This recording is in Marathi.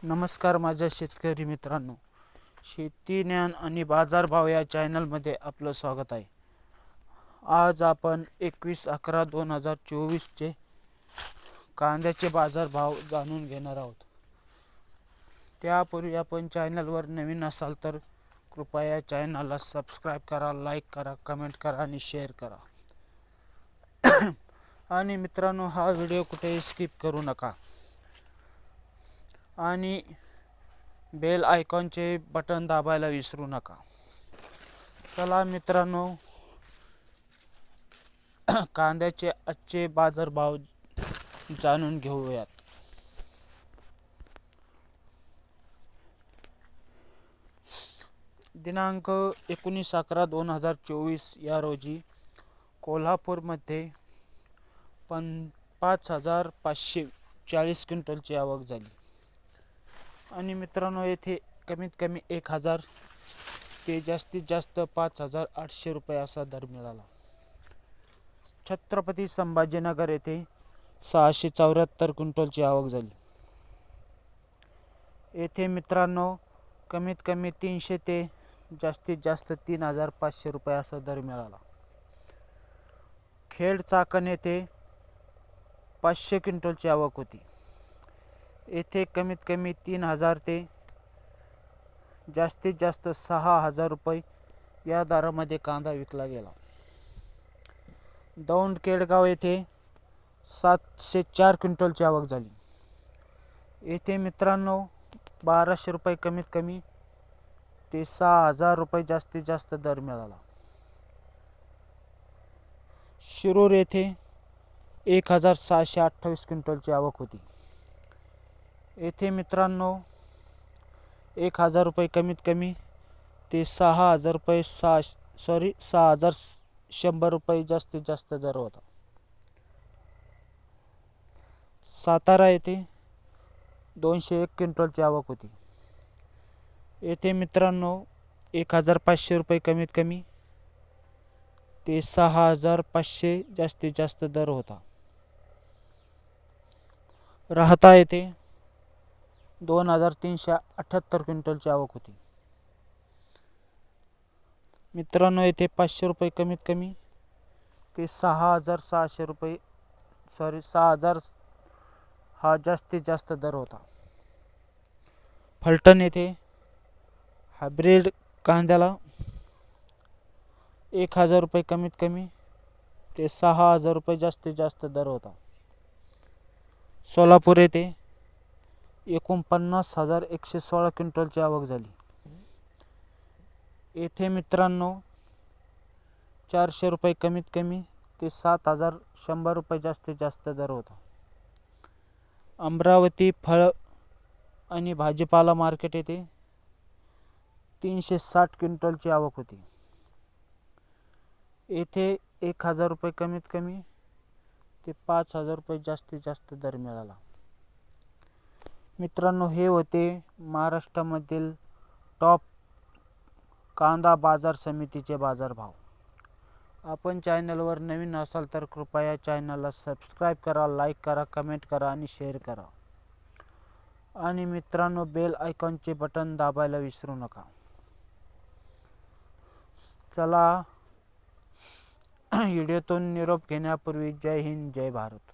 नमस्कार माझ्या शेतकरी मित्रांनो, शेती ज्ञान आणि बाजारभाव या चॅनलमध्ये आपलं स्वागत आहे. आज आपण 21/11/2024 चे कांद्याचे बाजारभाव जाणून घेणार आहोत. त्यापूर्वी आपण चॅनलवर नवीन असाल तर कृपया चॅनलला सबस्क्राईब करा, लाईक करा, कमेंट करा आणि शेअर करा. आणि मित्रांनो, हा व्हिडिओ कुठेही स्किप करू नका आणि बेल आयकॉनचे बटन दाबायला विसरू नका. चला मित्रांनो, कांद्याचे आजचे बाजारभाव जाणून घेऊयात. दिनांक 19/11/2024 या रोजी कोल्हापूरमध्ये 5,540 क्विंटलची आवक झाली. आणि मित्रांनो, येथे कमीत कमी 1,000 ते जास्तीत जास्त 5,800 रुपये असा दर मिळाला. छत्रपती संभाजीनगर येथे 674 क्विंटलची आवक झाली. येथे मित्रांनो, कमीत कमी 300 ते जास्तीत जास्त 3,500 रुपये असा दर मिळाला. खेड चाकण येथे 500 क्विंटलची आवक होती. येथे कमीत कमी 3,000 ते जास्तीत जास्त 6,000 रुपये या दरामध्ये कांदा विकला गेला. दौंड केडगाव येथे 704 क्विंटलची आवक झाली. येथे मित्रांनो 1,200 रुपये कमीत कमी ते 6,000 रुपये जास्तीत जास्त दर मिळाला. शिरूर येथे 1,628 क्विंटलची आवक होती. येथे मित्रांनो 1,000 रुपये कमीत कमी ते 6,100 रुपये जास्तीत जास्त दर होता. सातारा येथे 201 क्विंटलची आवक होती. येथे मित्रांनो 1,500 रुपये कमीत कमी ते 6,500 जास्तीत जास्त दर होता. राहता येथे 2,378 क्विंटलची आवक होती. मित्रांनो, येथे 500 रुपये कमीत कमी ते 6,600 रुपये 6,000 हा जास्तीत जास्त दर होता. फलटण येथे हायब्रिड कांद्याला 1,000 रुपये कमीत कमी ते 6,000 रुपये जास्तीत जास्त दर होता. सोलापूर येथे 49,116 क्विंटलची आवक झाली. येथे मित्रांनो 400 रुपये कमीत कमी ते 7,100 रुपये जास्तीत जास्त दर होता. अमरावती फळ आणि भाजीपाला मार्केट येथे 360 क्विंटलची आवक होती. येथे 1,000 रुपये कमीत कमी ते 5,000 रुपये जास्तीत जास्त दर मिळाला. मित्रांनो, हे होते महाराष्ट्रामधील टॉप कांदा बाजार समितीचे बाजारभाव. आपण चॅनलवर नवीन असाल तर कृपया चॅनलला सबस्क्राईब करा, लाईक करा, कमेंट करा आणि शेअर करा. आणि मित्रांनो, बेल आयकॉनचे बटन दाबायला विसरू नका. चला, व्हिडिओतून निरोप घेण्यापूर्वी जय हिंद, जय भारत.